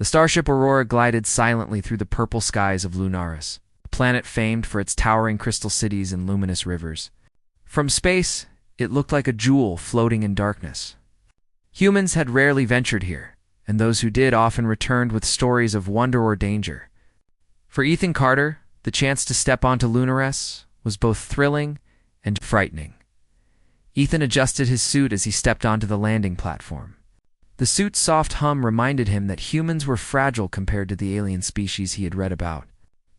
The starship Aurora glided silently through the purple skies of Lunaris, a planet famed for its towering crystal cities and luminous rivers. From space, it looked like a jewel floating in darkness. Humans had rarely ventured here, and those who did often returned with stories of wonder or danger. For Ethan Carter, the chance to step onto Lunaris was both thrilling and frightening. Ethan adjusted his suit as he stepped onto the landing platform. The suit's soft hum reminded him that humans were fragile compared to the alien species he had read about.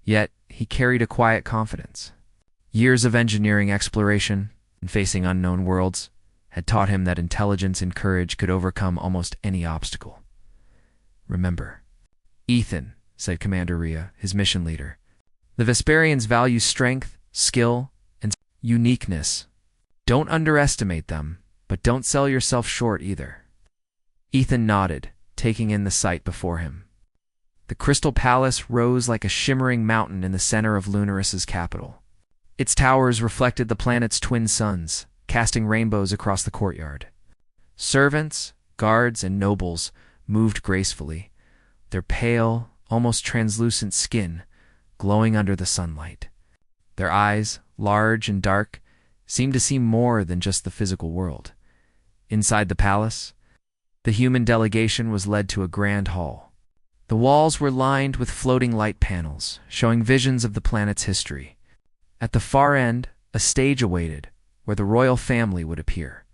Yet, he carried a quiet confidence. Years of engineering exploration and facing unknown worlds had taught him that intelligence and courage could overcome almost any obstacle. "Remember, Ethan," said Commander Rhea, his mission leader, "the Vesperians value strength, skill, and uniqueness. Don't underestimate them, but don't sell yourself short either." Ethan nodded, taking in the sight before him. The Crystal Palace rose like a shimmering mountain in the center of Lunaris's capital. Its towers reflected the planet's twin suns, casting rainbows across the courtyard. Servants, guards, and nobles moved gracefully, their pale, almost translucent skin glowing under the sunlight. Their eyes, large and dark, seemed to see more than just the physical world. Inside the palace, the human delegation was led to a grand hall. The walls were lined with floating light panels, showing visions of the planet's history. At the far end, a stage awaited, where the royal family would appear.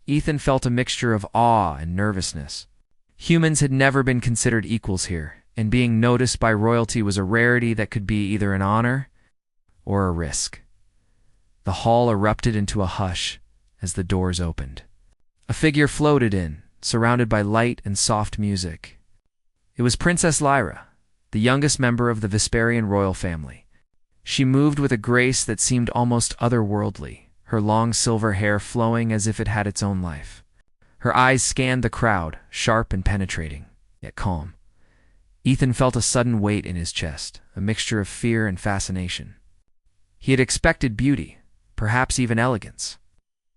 Ethan felt a mixture of awe and nervousness. Humans had never been considered equals here, and being noticed by royalty was a rarity that could be either an honor or a risk. The hall erupted into a hush as the doors opened. A figure floated in, surrounded by light and soft music. It was Princess Lyra, the youngest member of the Vesperian royal family. She moved with a grace that seemed almost otherworldly, her long silver hair flowing as if it had its own life. Her eyes scanned the crowd, sharp and penetrating, yet calm. Ethan felt a sudden weight in his chest, a mixture of fear and fascination. He had expected beauty, perhaps even elegance.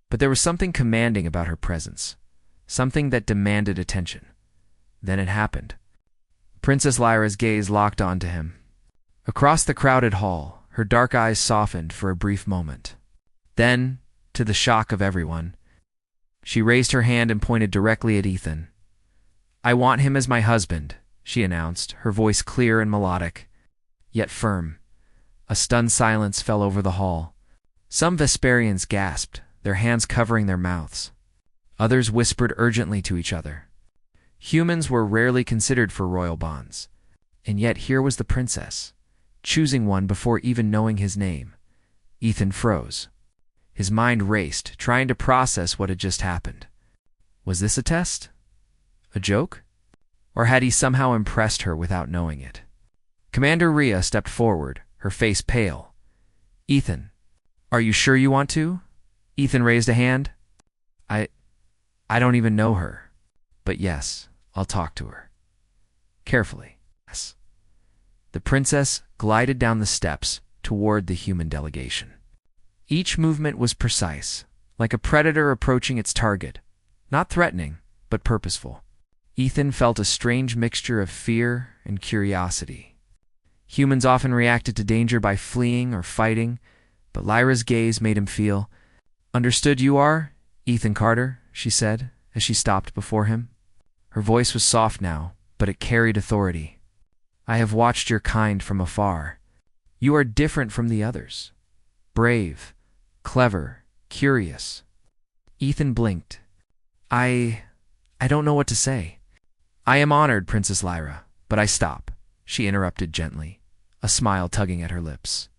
But there was something commanding about her presence, something that demanded attention. Then it happened. Princess Lyra's gaze locked onto him. Across the crowded hall, her dark eyes softened for a brief moment. Then, to the shock of everyone, she raised her hand and pointed directly at Ethan. "I want him as my husband," she announced, her voice clear and melodic, yet firm. A stunned silence fell over the hall. Some Vesperians gasped, their hands covering their mouths. Others whispered urgently to each other. Humans were rarely considered for royal bonds, and yet here was the princess, choosing one before even knowing his name. Ethan froze. His mind raced, trying to process what had just happened. Was this a test? A joke? Or had he somehow impressed her without knowing it? Commander Rhea stepped forward, her face pale. "Ethan, are you sure you want to?" Ethan raised a hand. I don't even know her. But yes, I'll talk to her. Carefully, yes." The princess glided down the steps toward the human delegation. Each movement was precise, like a predator approaching its target, not threatening, but purposeful. Ethan felt a strange mixture of fear and curiosity. Humans often reacted to danger by fleeing or fighting, but Lyra's gaze made him feel, "Understood you are, Ethan Carter," she said, as she stopped before him. Her voice was soft now, but it carried authority. "I have watched your kind from afar. You are different from the others. Brave, clever, curious." Ethan blinked. I don't know what to say." "I am honored, Princess Lyra, but I stop," she interrupted gently, a smile tugging at her lips.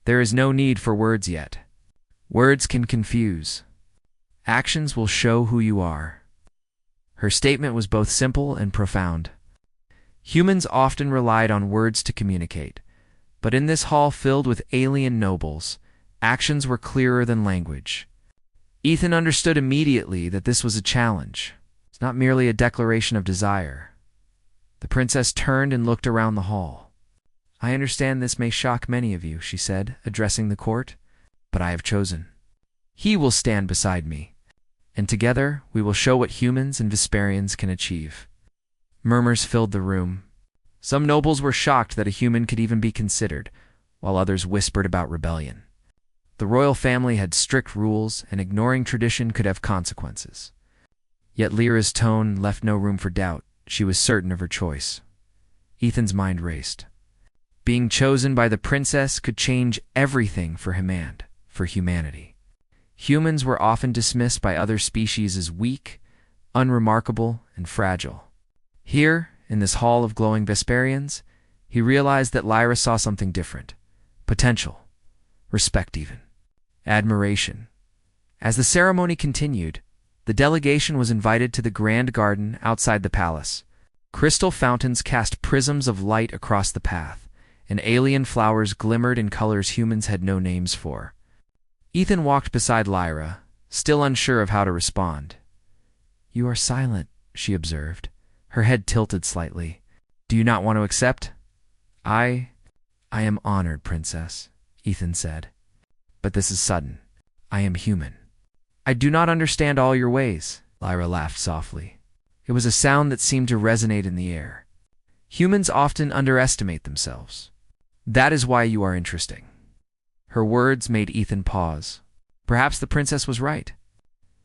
"There is no need for words yet. Words can confuse. Actions will show who you are." Her statement was both simple and profound. Humans often relied on words to communicate, but in this hall filled with alien nobles, actions were clearer than language. Ethan understood immediately that this was a challenge. It's not merely a declaration of desire. The princess turned and looked around the hall. "I understand this may shock many of you," she said, addressing the court, "but I have chosen. He will stand beside me, and together we will show what humans and Vesperians can achieve." Murmurs filled the room. Some nobles were shocked that a human could even be considered, while others whispered about rebellion. The royal family had strict rules, and ignoring tradition could have consequences. Yet Lyra's tone left no room for doubt. She was certain of her choice. Ethan's mind raced. Being chosen by the princess could change everything for humanity. Humans were often dismissed by other species as weak, unremarkable, and fragile. Here, in this hall of glowing Vesperians, he realized that Lyra saw something different. Potential. Respect even. Admiration. As the ceremony continued, the delegation was invited to the grand garden outside the palace. Crystal fountains cast prisms of light across the path, and alien flowers glimmered in colors humans had no names for. Ethan walked beside Lyra, still unsure of how to respond. "You are silent," she observed, her head tilted slightly. "Do you not want to accept?" I am honored, Princess," Ethan said. "But this is sudden. I am human." "I do not understand all your ways," Lyra laughed softly. It was a sound that seemed to resonate in the air. "Humans often underestimate themselves. That is why you are interesting." Her words made Ethan pause. Perhaps the princess was right.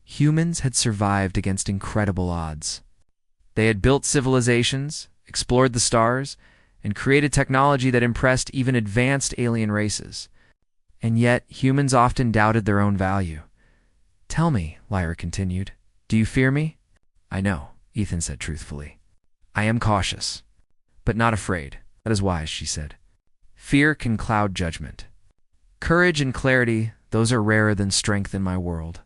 Humans had survived against incredible odds. They had built civilizations, explored the stars, and created technology that impressed even advanced alien races. And yet, humans often doubted their own value. "Tell me," Lyra continued, "do you fear me?" "I know," Ethan said truthfully. "I am cautious, but not afraid." "That is wise," she said. "Fear can cloud judgment. Courage and clarity, those are rarer than strength in my world."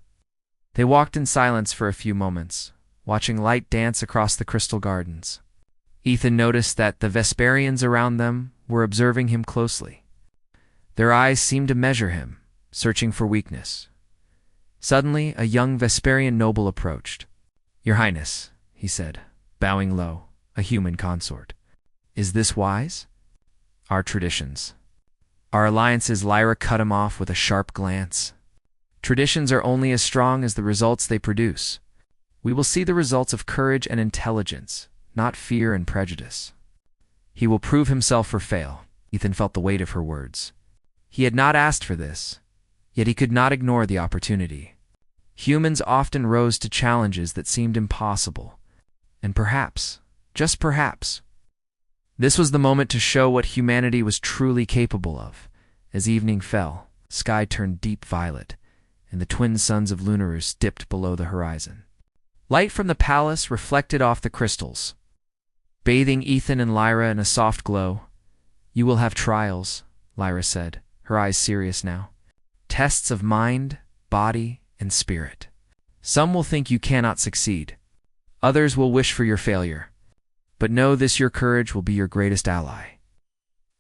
They walked in silence for a few moments, watching light dance across the crystal gardens. Ethan noticed that the Vesperians around them were observing him closely. Their eyes seemed to measure him, searching for weakness. Suddenly, a young Vesperian noble approached. "Your Highness," he said, bowing low, a human consort. "Is this wise?" "Our traditions. Our alliances." Lyra cut him off with a sharp glance. "Traditions are only as strong as the results they produce. We will see the results of courage and intelligence, not fear and prejudice." "He will prove himself or fail." Ethan felt the weight of her words. He had not asked for this, yet he could not ignore the opportunity. Humans often rose to challenges that seemed impossible. And perhaps, just perhaps, this was the moment to show what humanity was truly capable of. As evening fell, the sky turned deep violet, and the twin suns of Lunarus dipped below the horizon. Light from the palace reflected off the crystals, bathing Ethan and Lyra in a soft glow. "You will have trials," Lyra said, her eyes serious now. "Tests of mind, body, and spirit. Some will think you cannot succeed. Others will wish for your failure. But know this, your courage will be your greatest ally."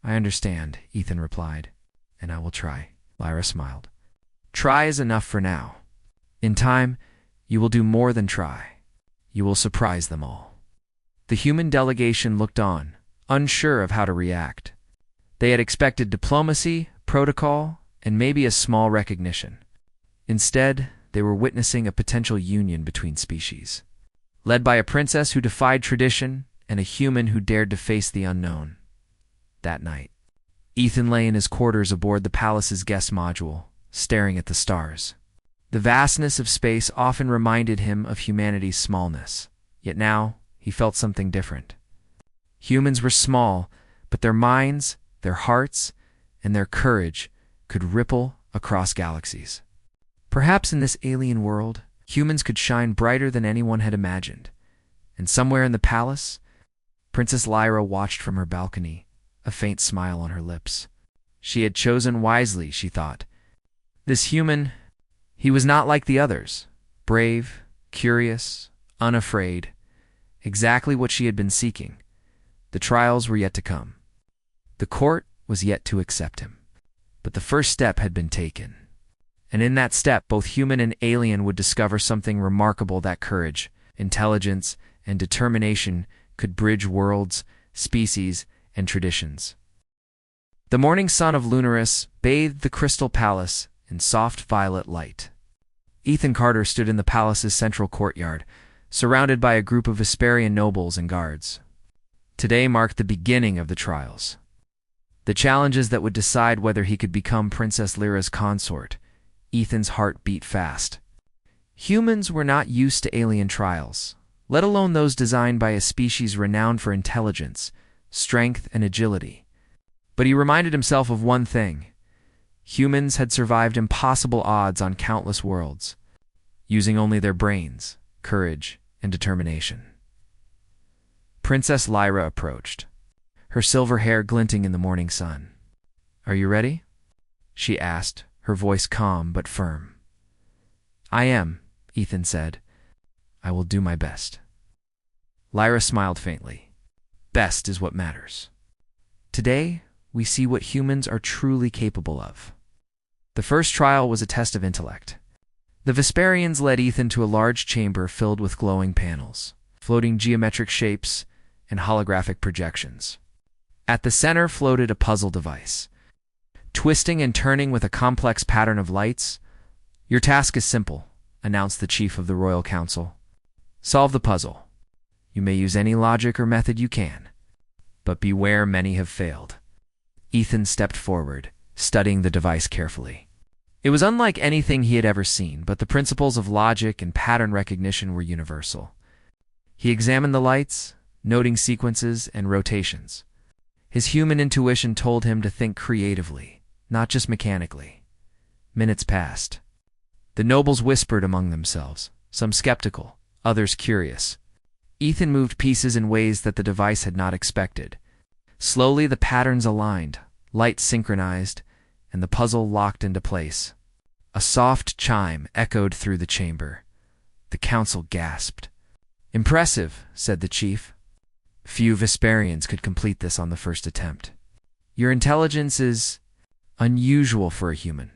"I understand," Ethan replied, "and I will try." Lyra smiled. "Try is enough for now. In time, you will do more than try. You will surprise them all." The human delegation looked on, unsure of how to react. They had expected diplomacy, protocol, and maybe a small recognition. Instead, they were witnessing a potential union between species, led by a princess who defied tradition and a human who dared to face the unknown. That night, Ethan lay in his quarters aboard the palace's guest module, staring at the stars. The vastness of space often reminded him of humanity's smallness, yet now he felt something different. Humans were small, but their minds, their hearts, and their courage could ripple across galaxies. Perhaps in this alien world, humans could shine brighter than anyone had imagined. And somewhere in the palace, Princess Lyra watched from her balcony, a faint smile on her lips. She had chosen wisely, she thought. This human, he was not like the others. Brave, curious, unafraid. Exactly what she had been seeking. The trials were yet to come. The court was yet to accept him. But the first step had been taken. And in that step, both human and alien would discover something remarkable: that courage, intelligence, and determination could bridge worlds, species, and traditions. The morning sun of Lunarus bathed the crystal palace in soft violet light. Ethan Carter stood in the palace's central courtyard, surrounded by a group of Vesperian nobles and guards. Today marked the beginning of the trials. The challenges that would decide whether he could become Princess Lyra's consort. Ethan's heart beat fast. Humans were not used to alien trials, let alone those designed by a species renowned for intelligence, strength, and agility. But he reminded himself of one thing. Humans had survived impossible odds on countless worlds, using only their brains, courage, and determination. Princess Lyra approached, her silver hair glinting in the morning sun. "Are you ready?" she asked, her voice calm but firm. "I am," Ethan said. "I will do my best." Lyra smiled faintly. "Best is what matters. Today, we see what humans are truly capable of." The first trial was a test of intellect. The Vesperians led Ethan to a large chamber filled with glowing panels, floating geometric shapes, and holographic projections. At the center floated a puzzle device, twisting and turning with a complex pattern of lights. "Your task is simple," announced the chief of the Royal Council. "Solve the puzzle. You may use any logic or method you can, but beware, many have failed." Ethan stepped forward, studying the device carefully. It was unlike anything he had ever seen, but the principles of logic and pattern recognition were universal. He examined the lights, noting sequences and rotations. His human intuition told him to think creatively, not just mechanically. Minutes passed. The nobles whispered among themselves, some skeptical, others curious. Ethan moved pieces in ways that the device had not expected. Slowly the patterns aligned, lights synchronized, and the puzzle locked into place. A soft chime echoed through the chamber. The council gasped. "Impressive," said the chief. "Few Vesperians could complete this on the first attempt. Your intelligence is unusual for a human."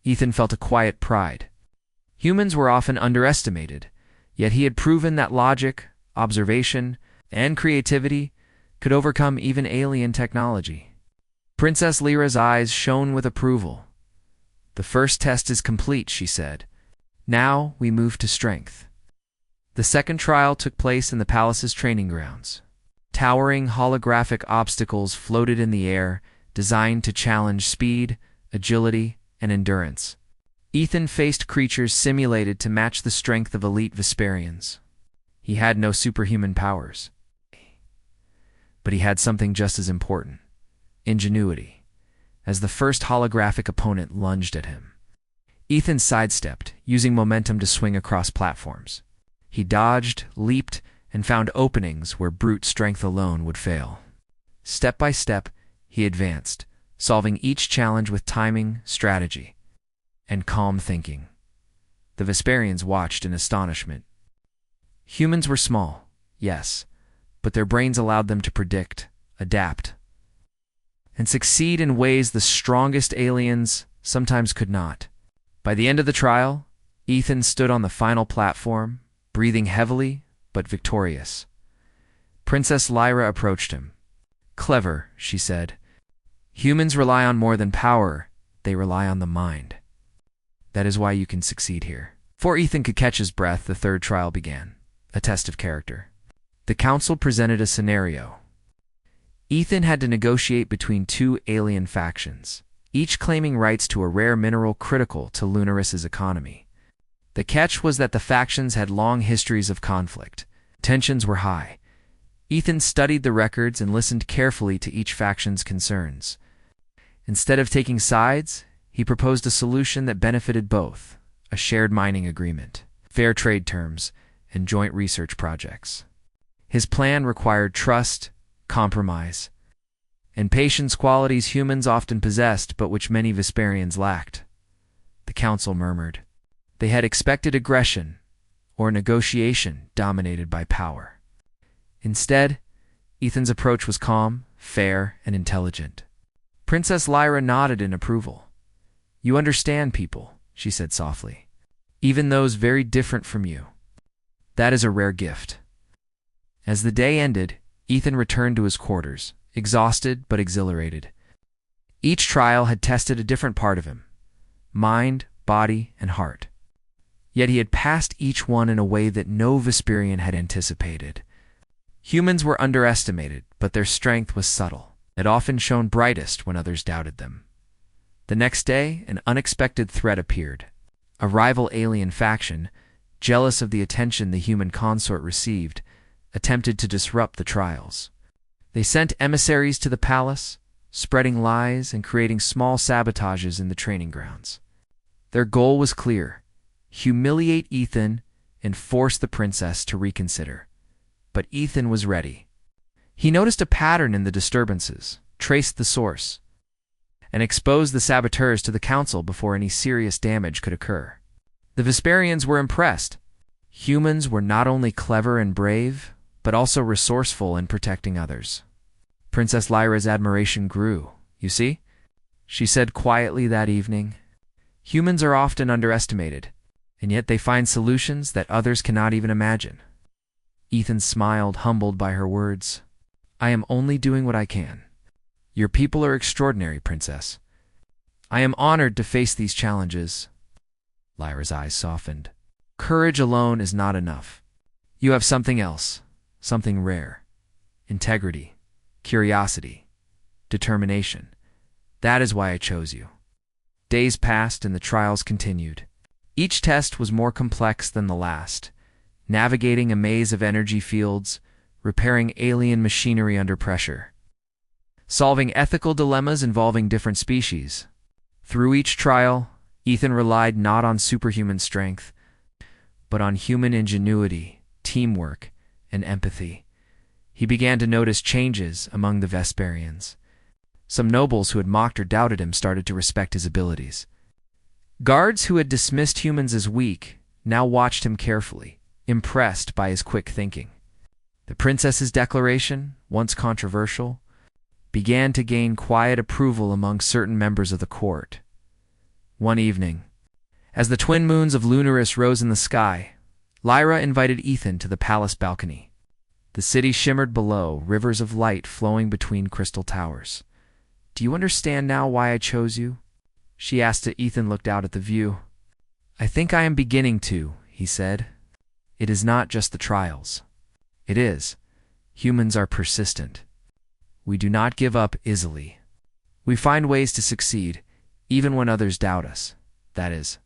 Ethan felt a quiet pride. Humans were often underestimated, yet he had proven that logic, observation, and creativity could overcome even alien technology. Princess Lyra's eyes shone with approval. "The first test is complete," she said. "Now we move to strength." The second trial took place in the palace's training grounds. Towering holographic obstacles floated in the air, designed to challenge speed, agility, and endurance. Ethan faced creatures simulated to match the strength of elite Vesperians. He had no superhuman powers, but he had something just as important: ingenuity. As the first holographic opponent lunged at him, Ethan sidestepped, using momentum to swing across platforms. He dodged, leaped, and found openings where brute strength alone would fail. Step by step, he advanced, solving each challenge with timing, strategy, and calm thinking. The Vesperians watched in astonishment. Humans were small, yes, but their brains allowed them to predict, adapt, and succeed in ways the strongest aliens sometimes could not. By the end of the trial, Ethan stood on the final platform, breathing heavily but victorious. Princess Lyra approached him. "Clever," she said. "Humans rely on more than power, they rely on the mind. That is why you can succeed here." Before Ethan could catch his breath, the third trial began, a test of character. The council presented a scenario. Ethan had to negotiate between two alien factions, each claiming rights to a rare mineral critical to Lunaris's economy. The catch was that the factions had long histories of conflict. Tensions were high. Ethan studied the records and listened carefully to each faction's concerns. Instead of taking sides, he proposed a solution that benefited both: a shared mining agreement, fair trade terms, and joint research projects. His plan required trust, compromise, and patience, qualities humans often possessed but which many Vesperians lacked. The council murmured. They had expected aggression or negotiation dominated by power. Instead, Ethan's approach was calm, fair, and intelligent. Princess Lyra nodded in approval. "You understand people," she said softly, "even those very different from you. That is a rare gift." As the day ended, Ethan returned to his quarters, exhausted but exhilarated. Each trial had tested a different part of him: mind, body, and heart. Yet he had passed each one in a way that no Vesperian had anticipated. Humans were underestimated, but their strength was subtle. It often shone brightest when others doubted them. The next day, an unexpected threat appeared. A rival alien faction, jealous of the attention the human consort received, attempted to disrupt the trials. They sent emissaries to the palace, spreading lies and creating small sabotages in the training grounds. Their goal was clear: humiliate Ethan and force the princess to reconsider. But Ethan was ready. He noticed a pattern in the disturbances, traced the source, and exposed the saboteurs to the council before any serious damage could occur. The Vesperians were impressed. Humans were not only clever and brave, but also resourceful in protecting others. Princess Lyra's admiration grew. "You see," she said quietly that evening, "humans are often underestimated, and yet they find solutions that others cannot even imagine." Ethan smiled, humbled by her words. "I am only doing what I can. Your people are extraordinary, Princess. I am honored to face these challenges." Lyra's eyes softened. "Courage alone is not enough. You have something else, something rare. Integrity, curiosity, determination. That is why I chose you." Days passed and the trials continued. Each test was more complex than the last, navigating a maze of energy fields, repairing alien machinery under pressure, solving ethical dilemmas involving different species. Through each trial, Ethan relied not on superhuman strength, but on human ingenuity, teamwork, and empathy. He began to notice changes among the Vesperians. Some nobles who had mocked or doubted him started to respect his abilities. Guards who had dismissed humans as weak now watched him carefully, impressed by his quick thinking. The princess's declaration, once controversial, began to gain quiet approval among certain members of the court. One evening, as the twin moons of Lunaris rose in the sky, Lyra invited Ethan to the palace balcony. The city shimmered below, rivers of light flowing between crystal towers. "Do you understand now why I chose you?" she asked as Ethan looked out at the view. "I think I am beginning to," he said. "It is not just the trials. It is. Humans are persistent. We do not give up easily. We find ways to succeed, even when others doubt us. That is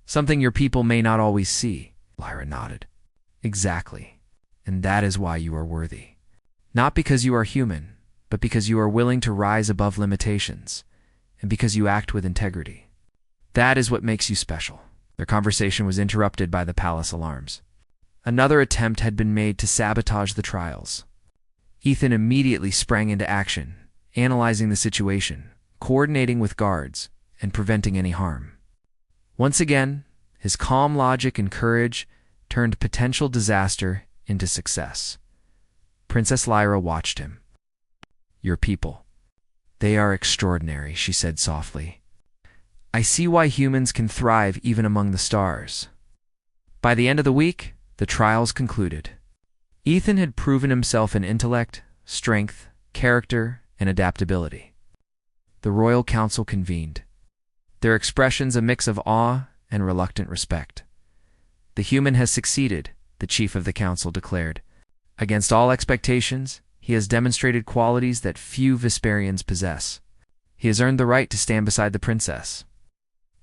something your people may not always see." Lyra nodded. "Exactly. And that is why you are worthy. Not because you are human, but because you are willing to rise above limitations, and because you act with integrity. That is what makes you special." Their conversation was interrupted by the palace alarms. Another attempt had been made to sabotage the trials. Ethan immediately sprang into action, analyzing the situation, coordinating with guards, and preventing any harm. Once again, his calm logic and courage turned potential disaster into success. Princess Lyra watched him. "Your people. They are extraordinary," she said softly. "I see why humans can thrive even among the stars." By the end of the week, the trials concluded. Ethan had proven himself in intellect, strength, character, and adaptability. The royal council convened, their expressions a mix of awe and reluctant respect. "The human has succeeded," the chief of the council declared. "Against all expectations, he has demonstrated qualities that few Vesperians possess. He has earned the right to stand beside the princess."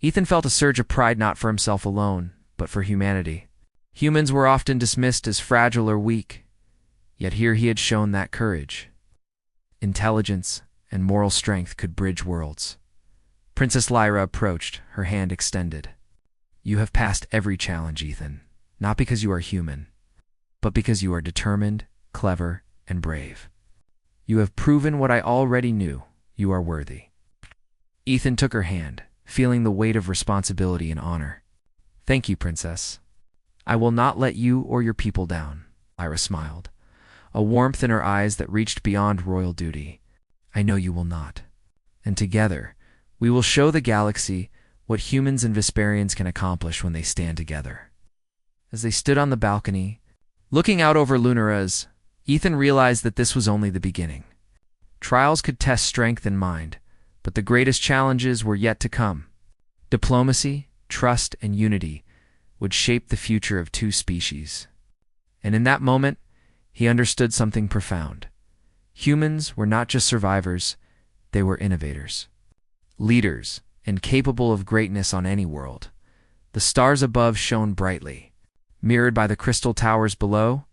Ethan felt a surge of pride not for himself alone, but for humanity. Humans were often dismissed as fragile or weak, yet here he had shown that courage, intelligence, and moral strength could bridge worlds. Princess Lyra approached, her hand extended. "You have passed every challenge, Ethan, not because you are human, but because you are determined, clever, and brave. You have proven what I already knew: you are worthy." Ethan took her hand, feeling the weight of responsibility and honor. "Thank you, Princess. I will not let you or your people down." Lyra smiled, a warmth in her eyes that reached beyond royal duty. "I know you will not. And together, we will show the galaxy what humans and Vesperians can accomplish when they stand together." As they stood on the balcony, looking out over Lunaris, Ethan realized that this was only the beginning. Trials could test strength and mind, but the greatest challenges were yet to come. Diplomacy, trust, and unity would shape the future of two species. And in that moment, he understood something profound. Humans were not just survivors, they were innovators. Leaders, and capable of greatness on any world. The stars above shone brightly, mirrored by the crystal towers below,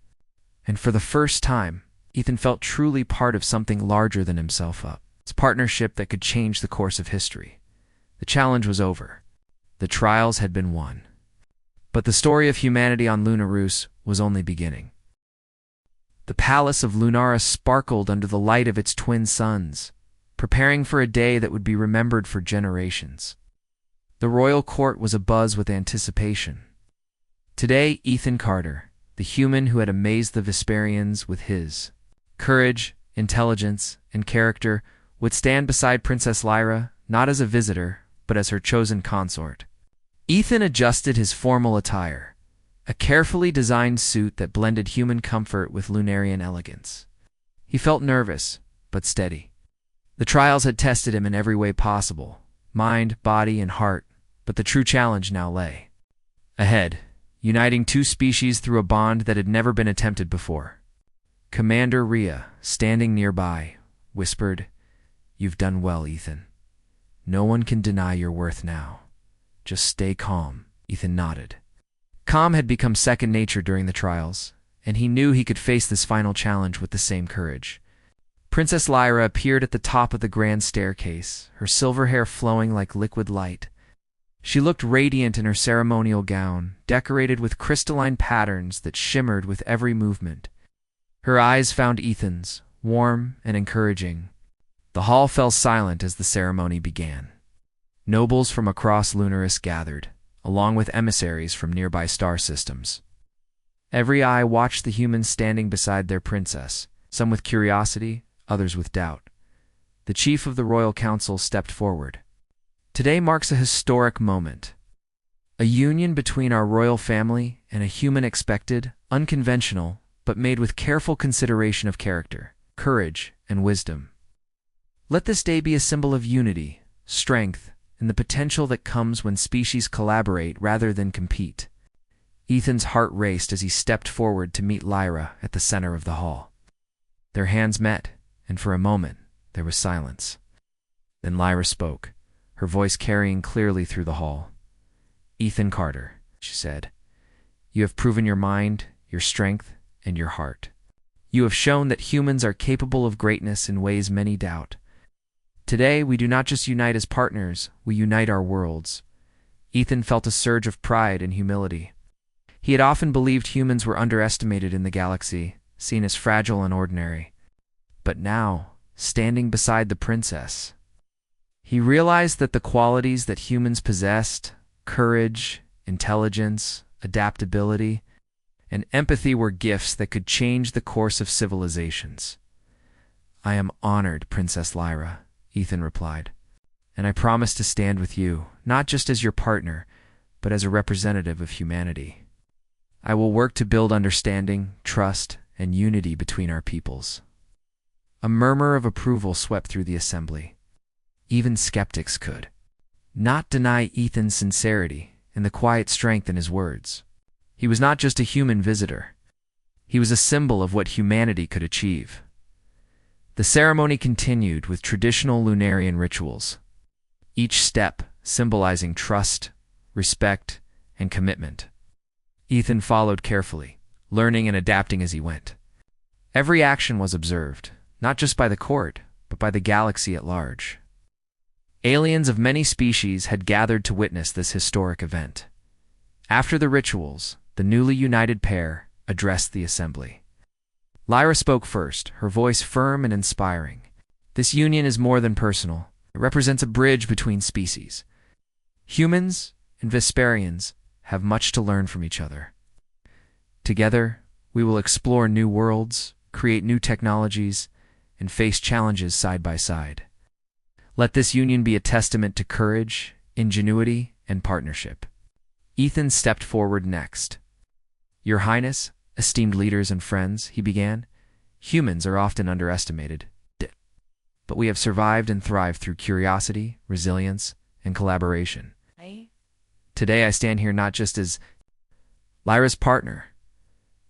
and for the first time, Ethan felt truly part of something larger than himself up. It's a partnership that could change the course of history. The challenge was over. The trials had been won. But the story of humanity on Lunaros was only beginning. The palace of Lunaris sparkled under the light of its twin suns, preparing for a day that would be remembered for generations. The royal court was abuzz with anticipation. Today, Ethan Carter, the human who had amazed the Vesperians with his courage, intelligence, and character, would stand beside Princess Lyra, not as a visitor, but as her chosen consort. Ethan adjusted his formal attire, a carefully designed suit that blended human comfort with Lunarian elegance. He felt nervous, but steady. The trials had tested him in every way possible, mind, body, and heart, but the true challenge now lay ahead, uniting two species through a bond that had never been attempted before. Commander Rhea, standing nearby, whispered, "You've done well, Ethan. No one can deny your worth now. Just stay calm." Ethan nodded. Calm had become second nature during the trials, and he knew he could face this final challenge with the same courage. Princess Lyra appeared at the top of the grand staircase, her silver hair flowing like liquid light. She looked radiant in her ceremonial gown, decorated with crystalline patterns that shimmered with every movement. Her eyes found Ethan's, warm and encouraging. The hall fell silent as the ceremony began. Nobles from across Lunaris gathered, along with emissaries from nearby star systems. Every eye watched the humans standing beside their princess, some with curiosity, others with doubt. The chief of the royal council stepped forward. "Today marks a historic moment. A union between our royal family and a human expected, unconventional, but made with careful consideration of character, courage, and wisdom. Let this day be a symbol of unity, strength, and the potential that comes when species collaborate rather than compete." Ethan's heart raced as he stepped forward to meet Lyra at the center of the hall. Their hands met, and for a moment, there was silence. Then Lyra spoke, her voice carrying clearly through the hall. "Ethan Carter," she said, "you have proven your mind, your strength, and your heart. You have shown that humans are capable of greatness in ways many doubt. Today, we do not just unite as partners, we unite our worlds." Ethan felt a surge of pride and humility. He had often believed humans were underestimated in the galaxy, seen as fragile and ordinary. But now, standing beside the princess, he realized that the qualities that humans possessed, courage, intelligence, adaptability, and empathy were gifts that could change the course of civilizations. "I am honored, Princess Lyra," Ethan replied, "and I promise to stand with you, not just as your partner, but as a representative of humanity. I will work to build understanding, trust, and unity between our peoples." A murmur of approval swept through the assembly. Even skeptics could not deny Ethan's sincerity and the quiet strength in his words. He was not just a human visitor. He was a symbol of what humanity could achieve. The ceremony continued with traditional Lunarian rituals, each step symbolizing trust, respect, and commitment. Ethan followed carefully, learning and adapting as he went. Every action was observed, not just by the court, but by the galaxy at large. Aliens of many species had gathered to witness this historic event. After the rituals, the newly united pair addressed the assembly. Lyra spoke first, her voice firm and inspiring. "This union is more than personal. It represents a bridge between species. Humans and Vesperians have much to learn from each other. Together, we will explore new worlds, create new technologies, and face challenges side by side. Let this union be a testament to courage, ingenuity, and partnership." Ethan stepped forward next. "Your Highness, esteemed leaders and friends," he began, "humans are often underestimated, but we have survived and thrived through curiosity, resilience, and collaboration. Today I stand here not just as Lyra's partner,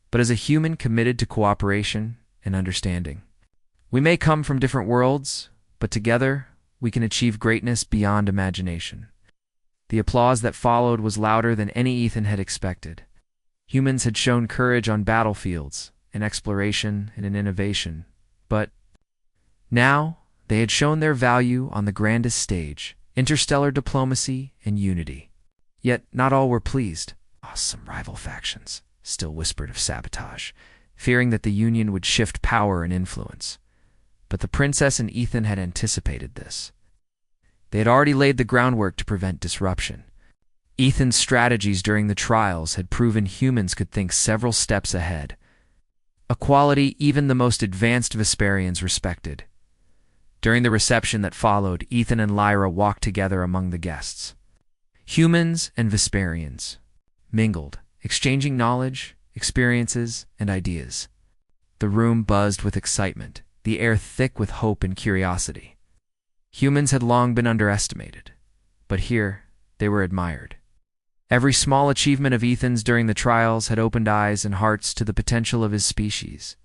but as a human committed to cooperation and understanding. We may come from different worlds, but together we can achieve greatness beyond imagination. The applause that followed was louder than any Ethan had expected. Humans had shown courage on battlefields, in exploration, and in innovation, but now they had shown their value on the grandest stage, interstellar diplomacy and unity. Yet not all were pleased. Some rival factions still whispered of sabotage, fearing that the Union would shift power and influence. But the princess and Ethan had anticipated this. They had already laid the groundwork to prevent disruption. Ethan's strategies during the trials had proven humans could think several steps ahead, a quality even the most advanced Vesperians respected. During the reception that followed, Ethan and Lyra walked together among the guests. Humans and Vesperians mingled, exchanging knowledge, experiences, and ideas. The room buzzed with excitement, the air thick with hope and curiosity. Humans had long been underestimated, but here they were admired. Every small achievement of Ethan's during the trials had opened eyes and hearts to the potential of his species.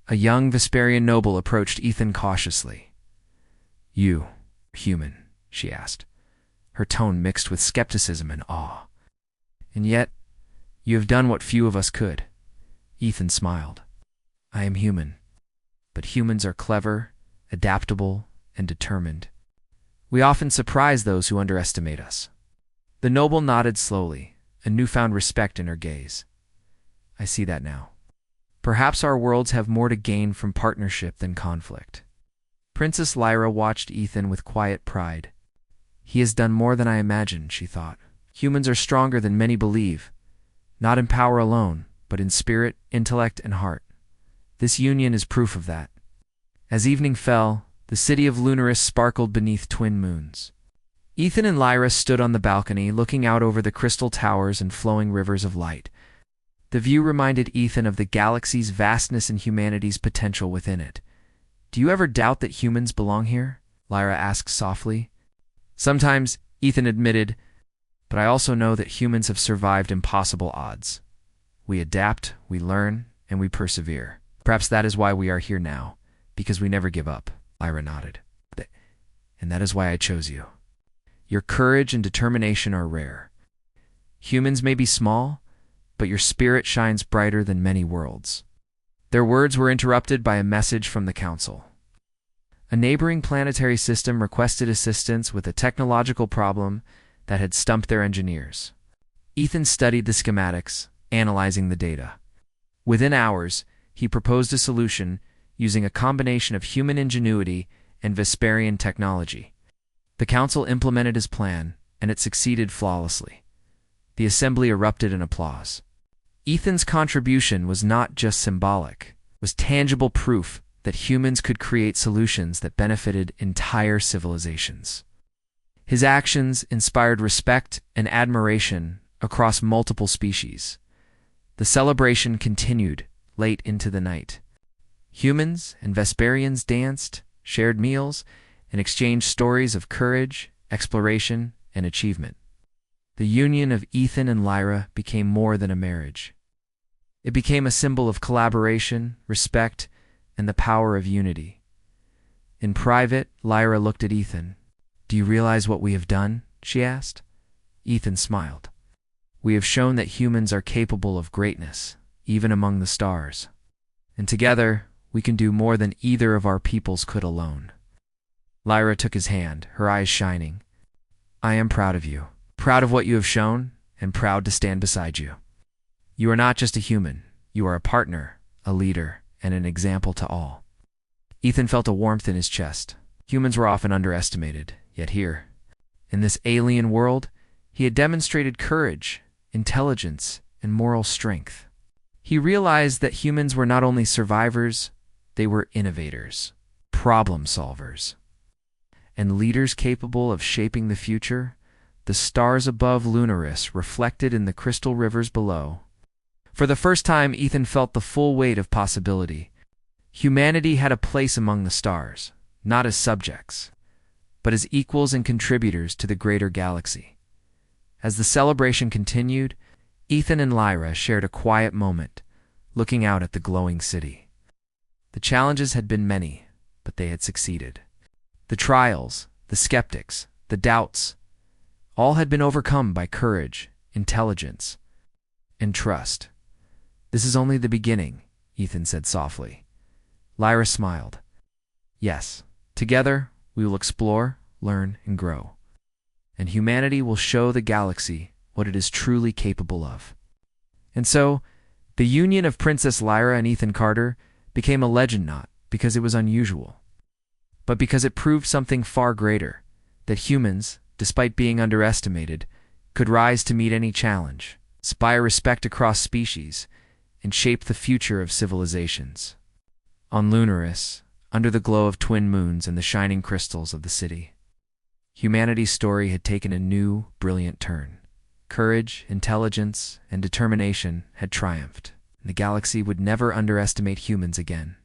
A young Vesperian noble approached Ethan cautiously. "You, human?" she asked, her tone mixed with skepticism and awe. "And yet, you have done what few of us could." Ethan smiled. "I am human, but humans are clever, adaptable, and determined. We often surprise those who underestimate us." The noble nodded slowly, a newfound respect in her gaze. "I see that now. Perhaps our worlds have more to gain from partnership than conflict." Princess Lyra watched Ethan with quiet pride. "He has done more than I imagined," she thought. "Humans are stronger than many believe, not in power alone, but in spirit, intellect, and heart. This union is proof of that." As evening fell, the city of Lunaris sparkled beneath twin moons. Ethan and Lyra stood on the balcony, looking out over the crystal towers and flowing rivers of light. The view reminded Ethan of the galaxy's vastness and humanity's potential within it. "Do you ever doubt that humans belong here?" Lyra asked softly. "Sometimes," Ethan admitted, "but I also know that humans have survived impossible odds. We adapt, we learn, and we persevere. Perhaps that is why we are here now, because we never give up." Lyra nodded. "And that is why I chose you. Your courage and determination are rare. Humans may be small, but your spirit shines brighter than many worlds." Their words were interrupted by a message from the council. A neighboring planetary system requested assistance with a technological problem that had stumped their engineers. Ethan studied the schematics, analyzing the data. Within hours, he proposed a solution using a combination of human ingenuity and Vesperian technology. The council implemented his plan, and it succeeded flawlessly. The assembly erupted in applause. Ethan's contribution was not just symbolic, it was tangible proof that humans could create solutions that benefited entire civilizations. His actions inspired respect and admiration across multiple species. The celebration continued late into the night. Humans and Vesperians danced, shared meals, and exchanged stories of courage, exploration, and achievement. The union of Ethan and Lyra became more than a marriage. It became a symbol of collaboration, respect, and the power of unity. In private, Lyra looked at Ethan. "Do you realize what we have done?" she asked. Ethan smiled. "We have shown that humans are capable of greatness, even among the stars. And together, we can do more than either of our peoples could alone." Lyra took his hand, her eyes shining. "I am proud of you, proud of what you have shown, and proud to stand beside you. You are not just a human, you are a partner, a leader, and an example to all." Ethan felt a warmth in his chest. Humans were often underestimated, yet here, in this alien world, he had demonstrated courage, intelligence, and moral strength. He realized that humans were not only survivors, they were innovators, problem solvers, and leaders capable of shaping the future. The stars above Lunaris reflected in the crystal rivers below. For the first time, Ethan felt the full weight of possibility. Humanity had a place among the stars, not as subjects, but as equals and contributors to the greater galaxy. As the celebration continued, Ethan and Lyra shared a quiet moment, looking out at the glowing city. The challenges had been many, but they had succeeded. The trials, the skeptics, the doubts, all had been overcome by courage, intelligence, and trust. "This is only the beginning," Ethan said softly. Lyra smiled. "Yes, together we will explore, learn, and grow. And humanity will show the galaxy what it is truly capable of." And so, the union of Princess Lyra and Ethan Carter became a legend not because it was unusual, but because it proved something far greater, that humans, despite being underestimated, could rise to meet any challenge, inspire respect across species, and shape the future of civilizations. On Lunaris, under the glow of twin moons and the shining crystals of the city, humanity's story had taken a new, brilliant turn. Courage, intelligence, and determination had triumphed, and the galaxy would never underestimate humans again.